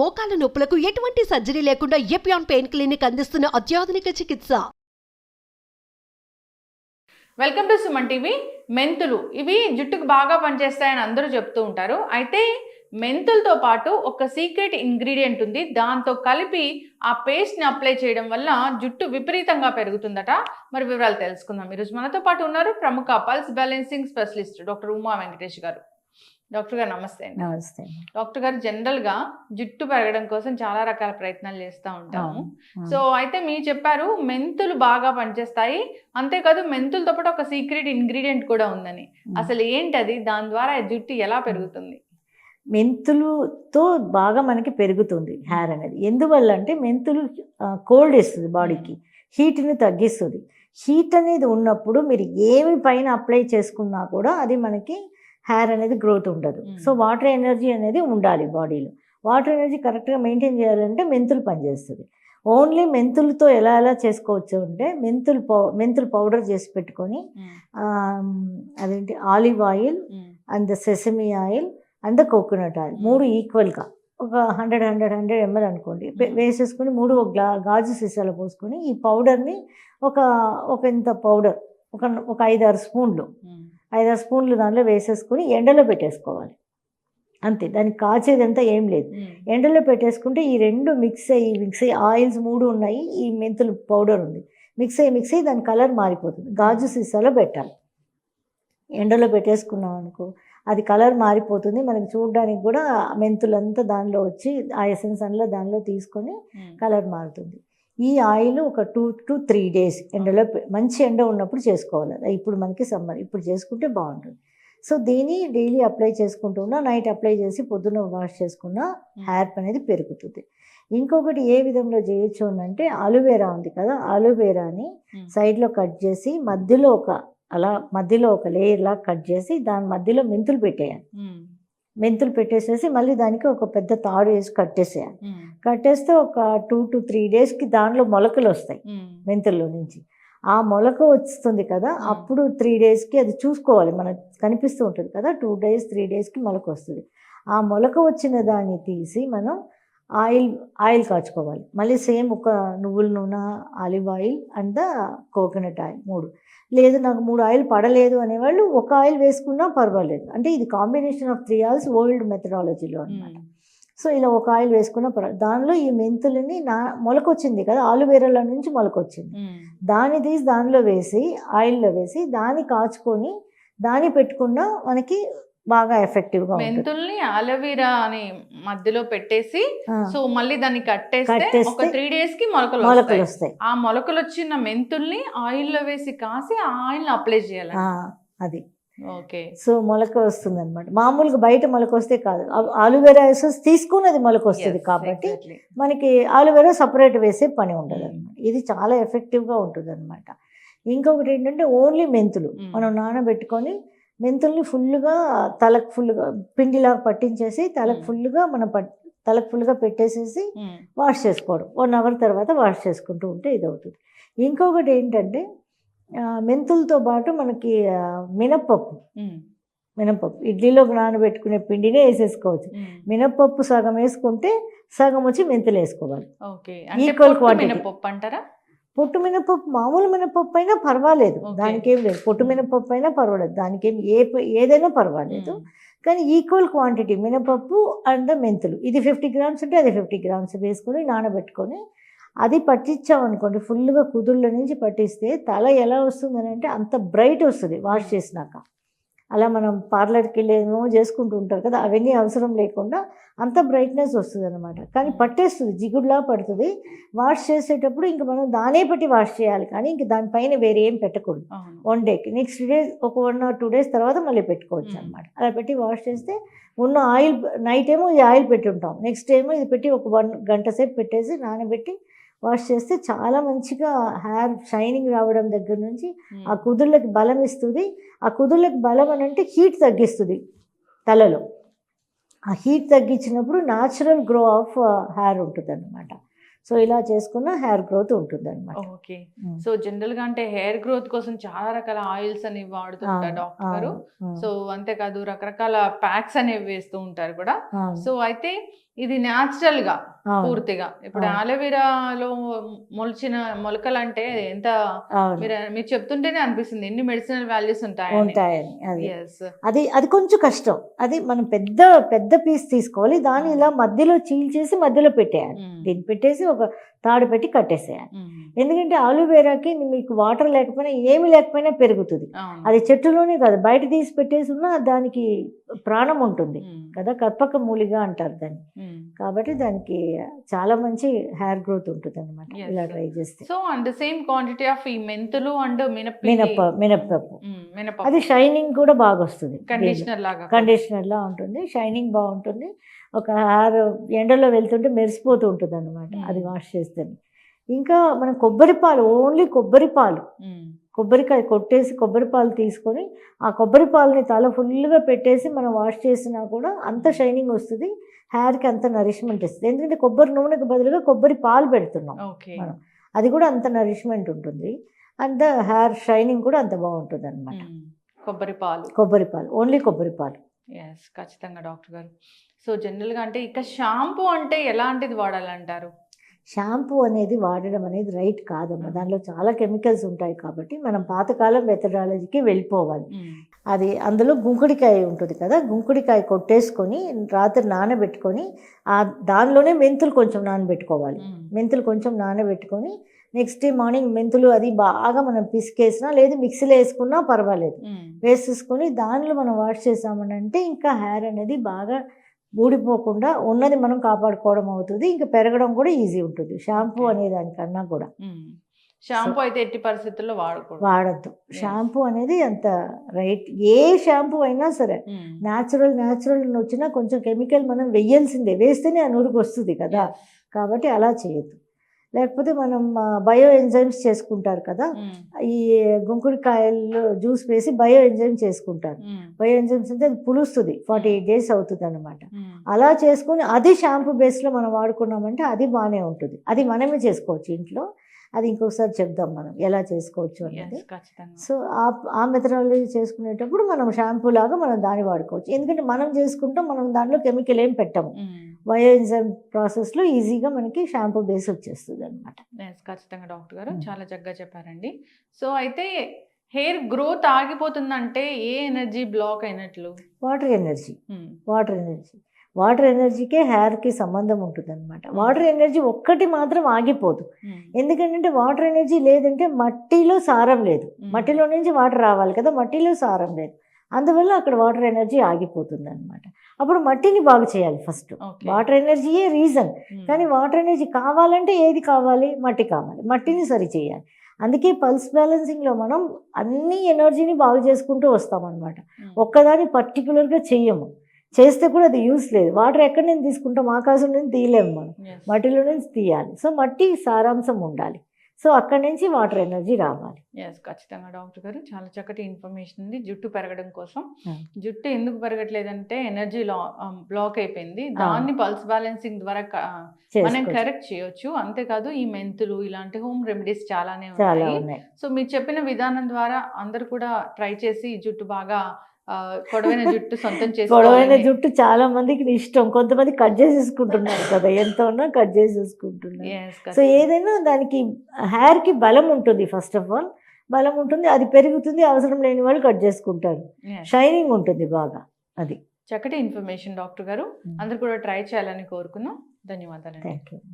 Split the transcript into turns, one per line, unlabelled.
మోకాల నొప్పులకు ఎటువంటి సర్జరీ లేకుండా ఎపియాన్ పెయిన్ క్లినిక్ అందిస్తున్న అత్యాధునిక చికిత్స.
Welcome to Suman TV. మెంతులు ఇవి జుట్టుకు బాగా పనిచేస్తాయని అందరూ చెప్తూ ఉంటారు. అయితే మెంతులతో పాటు ఒక సీక్రెట్ ఇంగ్రీడియంట్ ఉంది. దాంతో కలిపి ఆ పేస్ట్ని అప్లై చేయడం వల్ల జుట్టు విపరీతంగా పెరుగుతుందట. మరి వివరాలు తెలుసుకుందాం. ఈరోజు మనతో పాటు ఉన్నారు ప్రముఖ pulse balancing specialist doctor Uma Venkatesh గారు. డాక్టర్ గారు నమస్తే.
నమస్తే.
డాక్టర్ గారు, జనరల్గా జుట్టు పెరగడం కోసం చాలా రకాల ప్రయత్నాలు చేస్తూ ఉంటాము. సో అయితే మీరు చెప్పారు మెంతులు బాగా పనిచేస్తాయి, అంతేకాదు మెంతులతో పాటు ఒక సీక్రెట్ ఇంగ్రీడియంట్ కూడా ఉందని. అసలు ఏంటది? దాని ద్వారా జుట్టు ఎలా పెరుగుతుంది?
మెంతులుతో బాగా మనకి పెరుగుతుంది హెయిర్ అనేది. ఎందువల్ల అంటే మెంతులు కోల్డ్ ఇస్తుంది బాడీకి, హీట్ని తగ్గిస్తుంది. హీట్ అనేది ఉన్నప్పుడు మీరు ఏమి పైన అప్లై చేసుకున్నా కూడా అది మనకి హెయిర్ అనేది గ్రోత్ ఉండదు. సో వాటర్ ఎనర్జీ అనేది ఉండాలి బాడీలో. వాటర్ ఎనర్జీ కరెక్ట్గా మెయింటైన్ చేయాలంటే మెంతులు పనిచేస్తుంది. ఓన్లీ మెంతులతో ఎలా చేసుకోవచ్చు అంటే మెంతులు పౌడర్ చేసి పెట్టుకొని అదేంటి olive oil and the sesame oil and the coconut oil 3 ఈక్వల్గా ఒక 100 ml అనుకోండి వేసేసుకొని 3 గాజు సీసాలో పోసుకొని ఈ పౌడర్ని ఒక ఇంత పౌడర్ ఒక 5-6 స్పూన్లు 5-6 స్పూన్లు దానిలో వేసేసుకొని ఎండలో పెట్టేసుకోవాలి. అంతే, దానికి కాచేదంతా ఏం లేదు. ఎండలో పెట్టేసుకుంటే ఈ రెండు మిక్స్ అయ్యి ఆయిల్స్ 3 ఉన్నాయి, ఈ మెంతులు పౌడర్ ఉంది, మిక్స్ అయ్యి దాని కలర్ మారిపోతుంది. గాజు సీసాలో పెట్టాలి. ఎండలో పెట్టేసుకున్నాం అనుకో అది కలర్ మారిపోతుంది. మనకి చూడడానికి కూడా మెంతులంతా దానిలో వచ్చి ఆ ఎసెన్స్ అంతా దానిలో తీసుకొని కలర్ మారుతుంది. ఈ ఆయిల్ ఒక 2 to 3 days ఎండలో మంచి ఎండ ఉన్నప్పుడు చేసుకోవాలి. ఇప్పుడు మనకి సమ్మర్, ఇప్పుడు చేసుకుంటే బాగుంటుంది. సో దీన్ని డైలీ అప్లై చేసుకుంటున్నా, నైట్ అప్లై చేసి పొద్దున్న వాష్ చేసుకున్నా హెయిర్ అనేది పెరుగుతుంది. ఇంకొకటి ఏ విధంలో చేయొచ్చు అంటే అలోవెరా ఉంది కదా, అలోవెరాని సైడ్లో కట్ చేసి మధ్యలో ఒక లేయర్లా కట్ చేసి దాని మధ్యలో మెంతులు పెట్టేయాలి. మెంతులు పెట్టేసేసి మళ్ళీ దానికి ఒక పెద్ద తాడు వేసి కట్టేసేయాలి. కట్టేస్తే ఒక 2 to 3 daysకి దానిలో మొలకలు వస్తాయి మెంతుల్లో నుంచి. ఆ మొలక వస్తుంది కదా, అప్పుడు 3 daysకి అది చూసుకోవాలి, మనకు కనిపిస్తూ ఉంటుంది కదా, 2 days 3 daysకి మొలక వస్తుంది. ఆ మొలక వచ్చిన దాన్ని తీసి మనం ఆయిల్ కాచుకోవాలి. మళ్ళీ సేమ్ ఒక నువ్వుల నూనె, olive oil and the coconut oil 3. లేదు నాకు 3 ఆయిల్ పడలేదు అనేవాళ్ళు ఒక ఆయిల్ వేసుకున్నా పర్వాలేదు. అంటే ఇది కాంబినేషన్ ఆఫ్ 3 ఆయిల్స్ ఓల్డ్ మెథడాలజీలో అనమాట. సో ఇలా ఒక ఆయిల్ వేసుకున్నా దానిలో ఈ మెంతులని మొలకొచ్చింది కదా, ఆలువేరాల నుంచి మొలకొచ్చింది, దాన్ని తీసి దానిలో వేసి ఆయిల్లో వేసి దాన్ని కాచుకొని దాన్ని పెట్టుకున్నా మనకి బాగా ఎఫెక్టివ్గా ఉంటుంది.
మెంతుల్ని అలోవెరా అని మధ్యలో పెట్టేసి సో మళ్ళీ దాన్ని కట్టేస్తే ఒక 3 daysకి మొలకలు వస్తాయి. ఆ మొలకలు వచ్చిన మెంతుల్ని ఆయిల్లో వేసి కాసి ఆ ఆయిల్ అప్లై చేయాలి.
అది
ఓకే.
సో మొలక వస్తుంది అనమాట. మామూలుగా బయట మొలక వస్తే కాదు, అలోవెరా ఎసెన్స్ తీసుకున్నది మొలక వస్తుంది కాబట్టి మనకి అలోవెరా సపరేట్ వేసే పని ఉండదు అనమాట. ఇది చాలా ఎఫెక్టివ్గా ఉంటుంది అనమాట. ఇంకొకటి ఏంటంటే ఓన్లీ మెంతులు మనం నానబెట్టుకొని మెంతుల్ని ఫుల్గా తలకు ఫుల్గా పిండిలాగా పట్టించేసి తలకు ఫుల్గా పెట్టేసేసి వాష్ చేసుకోవడం. 1 hour తర్వాత వాష్ చేసుకుంటూ ఉంటే ఇది అవుతుంది. ఇంకొకటి ఏంటంటే మెంతులతో పాటు మనకి మినపప్పు ఇడ్లీలో నానబెట్టుకునే పిండినే వేసేసుకోవచ్చు. మినపప్పు సగం వేసుకుంటే సగం వచ్చి మెంతులు వేసుకోవాలి. Equal quantity.
అంటారా?
పొట్టు మినపప్పు, మామూలు మినపప్పు అయినా పర్వాలేదు, దానికేం లేదు. పొట్టు మినపప్పు అయినా పర్వాలేదు, దానికేం ఏదైనా పర్వాలేదు. కానీ ఈక్వల్ క్వాంటిటీ మినపప్పు అండ్ మెంతులు, ఇది 50 grams అంటే అది 50 grams వేసుకొని నానబెట్టుకొని అది పట్టించామనుకోండి, ఫుల్గా కుదుళ్ళ నుంచి పట్టిస్తే తల ఎలా వస్తుందని అంటే అంత బ్రైట్ వస్తుంది వాష్ చేసినాక. అలా మనం పార్లర్కి వెళ్ళేమో చేసుకుంటూ ఉంటారు కదా, అవన్నీ అవసరం లేకుండా అంత బ్రైట్నెస్ వస్తుంది అనమాట. కానీ పట్టేస్తుంది, జిగుడులా పడుతుంది. వాష్ చేసేటప్పుడు ఇంక మనం దానే పెట్టి వాష్ చేయాలి, కానీ ఇంక దానిపైన వేరే ఏం పెట్టకూడదు. 1 day నెక్స్ట్ డే ఒక 1 or 2 days తర్వాత మళ్ళీ పెట్టుకోవచ్చు అనమాట. అలా పెట్టి వాష్ చేస్తే ఉన్న ఆయిల్, నైట్ ఏమో ఈ ఆయిల్ పెట్టుంటాం, నెక్స్ట్ ఏమో ఇది పెట్టి ఒక 1 గంట సేపు పెట్టేసి నానబెట్టి వాష్ చేస్తే చాలా మంచిగా హెయిర్ షైనింగ్ రావడం దగ్గర నుంచి ఆ కుదుళ్ళకి బలం ఇస్తుంది. ఆ కుదుళ్ళకి బలం అని అంటే హీట్ తగ్గిస్తుంది తలలో. ఆ హీట్ తగ్గించినప్పుడు న్యాచురల్ గ్రో ఆఫ్ హెయిర్ ఉంటుంది అన్నమాట. సో ఇలా చేసుకున్న హెయిర్ గ్రోత్ ఉంటుంది అనమాట.
ఓకే. సో జనరల్ గా అంటే హెయిర్ గ్రోత్ కోసం చాలా రకాల ఆయిల్స్ అనేవి వాడుతుంటారు డాక్టర్ గారు. సో అంతేకాదు రకరకాల ప్యాక్స్ అనేవి వేస్తూ ఉంటారు కూడా. సో అయితే ఇది న్యాచురల్ గా
అవును.
పూర్తిగా. ఇప్పుడు
అవును.
ఆలోవెరాలో మొలిచిన మొలకలు అంటే ఎంత
అవును
మీరు చెప్తుంటేనే అనిపిస్తుంది ఎన్ని మెడిసినల్ వాల్యూస్ ఉంటాయని.
ఉంటాయని. అది
ఎస్.
అది కొంచెం కష్టం. అది మనం పెద్ద పెద్ద పీస్ తీసుకోవాలి. దాన్ని ఇలా మధ్యలో చీల్చేసి మధ్యలో పెట్టేయాలి. దీన్ని పెట్టేసి ఒక తాడు పెట్టి కట్టేసేయాలి. ఎందుకంటే ఆలువేరాకి మీకు వాటర్ లేకపోయినా ఏమి లేకపోయినా పెరుగుతుంది. అది చెట్టులోనే కాదు, బయట తీసి పెట్టేసి ఉన్నా దానికి ప్రాణం ఉంటుంది కదా, కర్పక మూలిగా అంటారు దాన్ని. కాబట్టి దానికి చాలా మంచి హెయిర్ గ్రోత్ ఉంటుంది అనమాట ఇలా ట్రై చేస్తే.
So and same quantity of ఈ మెంతులు అండ్
మినప్పప్పు అది షైనింగ్ కూడా బాగా వస్తుంది. కండిషనర్ లా ఉంటుంది, షైనింగ్ బాగుంటుంది. ఒక హెయిర్ ఎండలో వెళ్తుంటే మెరిసిపోతూ ఉంటుంది అనమాట అది వాష్ చేస్తే. ఇంకా మనం కొబ్బరి పాలు, ఓన్లీ కొబ్బరి పాలు, కొబ్బరికాయ కొట్టేసి కొబ్బరి పాలు తీసుకొని ఆ కొబ్బరి పాలని తల ఫుల్గా పెట్టేసి మనం వాష్ చేసినా కూడా అంత షైనింగ్ వస్తుంది, హెయిర్కి అంత నరిష్మెంట్ ఇస్తుంది. ఎందుకంటే కొబ్బరి నూనెకి బదులుగా కొబ్బరి పాలు పెడుతున్నాం మనం, అది కూడా అంత నరిష్మెంట్ ఉంటుంది, అంత హెయిర్ షైనింగ్ కూడా అంత బాగుంటుంది అనమాట. కొబ్బరి పాలు ఓన్లీ కొబ్బరి పాలు.
ఎస్, ఖచ్చితంగా డాక్టర్ గారు. సో జనరల్గా అంటే ఇక షాంపూ అంటే ఎలాంటిది వాడాలంటారు?
షాంపూ అనేది వాడడం అనేది రైట్ కాదమ్మా, దానిలో చాలా కెమికల్స్ ఉంటాయి. కాబట్టి మనం పాతకాలం మెథడాలజీకి వెళ్ళిపోవాలి. అది అందులో గుంకుడికాయ ఉంటుంది కదా, గుంకుడికాయ కొట్టేసుకొని రాత్రి నానబెట్టుకొని దానిలోనే మెంతులు కొంచెం నానబెట్టుకోవాలి. మెంతులు కొంచెం నానబెట్టుకొని నెక్స్ట్ డే మార్నింగ్ మెంతులు అది బాగా మనం పిసికేసినా లేదు మిక్సీలో వేసుకున్నా పర్వాలేదు, వేసేసుకొని దానిలో మనం వాష్ చేసామనంటే ఇంకా హెయిర్ అనేది బాగా ఊడిపోకుండా ఉన్నది మనం కాపాడుకోవడం అవుతుంది, ఇంకా పెరగడం కూడా ఈజీ ఉంటుంది. షాంపూ అనే దానికన్నా కూడా
షాంపూ అయితే ఎట్టి పరిస్థితుల్లో
వాడద్దు. షాంపూ అనేది అంత రైట్, ఏ షాంపూ అయినా సరే న్యాచురల్ వచ్చినా కొంచెం కెమికల్ మనం వెయ్యాల్సిందే, వేస్తేనే ఆ నురుగు వస్తుంది కదా, కాబట్టి అలా చేయొద్దు. లేకపోతే మనం బయో ఎంజైమ్స్ చేసుకుంటారు కదా, ఈ గుంకుడికాయల్లో జ్యూస్ వేసి బయో ఎంజైమ్ చేసుకుంటారు. బయో ఎంజైమ్స్ అంటే అది పులుస్తుంది, 48 days అవుతుంది అనమాట. అలా చేసుకుని అది షాంపూ బేస్లో మనం వాడుకున్నామంటే అది బాగానే ఉంటుంది. అది మనమే చేసుకోవచ్చు ఇంట్లో, అది ఇంకొకసారి చెప్దాం మనం ఎలా చేసుకోవచ్చు అనేది. సో ఆ మెథడాలజీ చేసుకునేటప్పుడు మనం షాంపూ లాగా మనం దాన్ని వాడుకోవచ్చు. ఎందుకంటే మనం చేసుకుంటాం, మనం దాంట్లో కెమికల్ ఏం పెట్టాము, బయో ఎంజైమ్ ప్రాసెస్లో ఈజీగా మనకి షాంపూ బేస్ వచ్చేస్తుంది అనమాట.
ఖచ్చితంగా డాక్టర్ గారు చాలా చక్కగా చెప్పారండి. సో అయితే హెయిర్ గ్రోత్ ఆగిపోతుందంటే ఏ ఎనర్జీ బ్లాక్ అయినట్లు?
వాటర్ ఎనర్జీకే హెయిర్కి సంబంధం ఉంటుంది అనమాట. వాటర్ ఎనర్జీ ఒక్కటి మాత్రం ఆగిపోదు. ఎందుకంటే వాటర్ ఎనర్జీ లేదంటే మట్టిలో సారం లేదు, మట్టిలో నుంచి వాటర్ రావాలి కదా, మట్టిలో సారం లేదు, అందువల్ల అక్కడ వాటర్ ఎనర్జీ ఆగిపోతుంది అనమాట. అప్పుడు మట్టిని బాగు చేయాలి ఫస్ట్. వాటర్ ఎనర్జీయే రీజన్, కానీ వాటర్ ఎనర్జీ కావాలంటే ఏది కావాలి? మట్టి కావాలి, మట్టిని సరి చేయాలి. అందుకే పల్స్ బ్యాలెన్సింగ్లో మనం అన్ని ఎనర్జీని బాగు చేసుకుంటూ వస్తామన్నమాట, ఒక్కదాన్ని పర్టికులర్గా చెయ్యము. చేస్తే కూడా అది యూస్ లేదు. వాటర్ ఎక్కడి నుంచి తీసుకుంటాం? ఆకాశం నుంచి తీయలేము మనం, మట్టిలో నుంచి తీయాలి. సో మట్టి సారాంశం ఉండాలి, సో అక్కడి నుంచి వాటర్ ఎనర్జీ రావాలి.
ఖచ్చితంగా డాక్టర్ గారు చాలా చక్కటి ఇన్ఫర్మేషన్ ఉంది. జుట్టు పెరగడం కోసం, జుట్టు ఎందుకు పెరగట్లేదంటే ఎనర్జీ బ్లాక్ అయిపోయింది, దాన్ని పల్స్ బ్యాలెన్సింగ్ ద్వారా మనం కరెక్ట్ చేయొచ్చు. అంతేకాదు ఈ మెంతులు ఇలాంటి హోమ్ రెమెడీస్ చాలానే ఉన్నాయి. సో మీరు చెప్పిన విధానం ద్వారా అందరు కూడా ట్రై చేసి జుట్టు బాగా పొడవైన జుట్టు సొంతం చేసి,
పొడవైన జుట్టు చాలా మందికి ఇష్టం, కొంతమంది కట్ చేసేసుకుంటున్నారు కదా, ఎంత ఉన్నా కట్ చేసేసుకుంటున్నారు. సో ఏదైనా దానికి హెయిర్కి బలం ఉంటుంది, ఫస్ట్ ఆఫ్ ఆల్ బలం ఉంటుంది, అది పెరుగుతుంది. అవసరం లేని వాళ్ళు కట్ చేసుకుంటారు, షైనింగ్ ఉంటుంది బాగా. అది
చక్కటి ఇన్ఫర్మేషన్ డాక్టర్ గారు, అందరు కూడా ట్రై చేయాలని కోరుకున్నాం. ధన్యవాదాలు.
Thank you.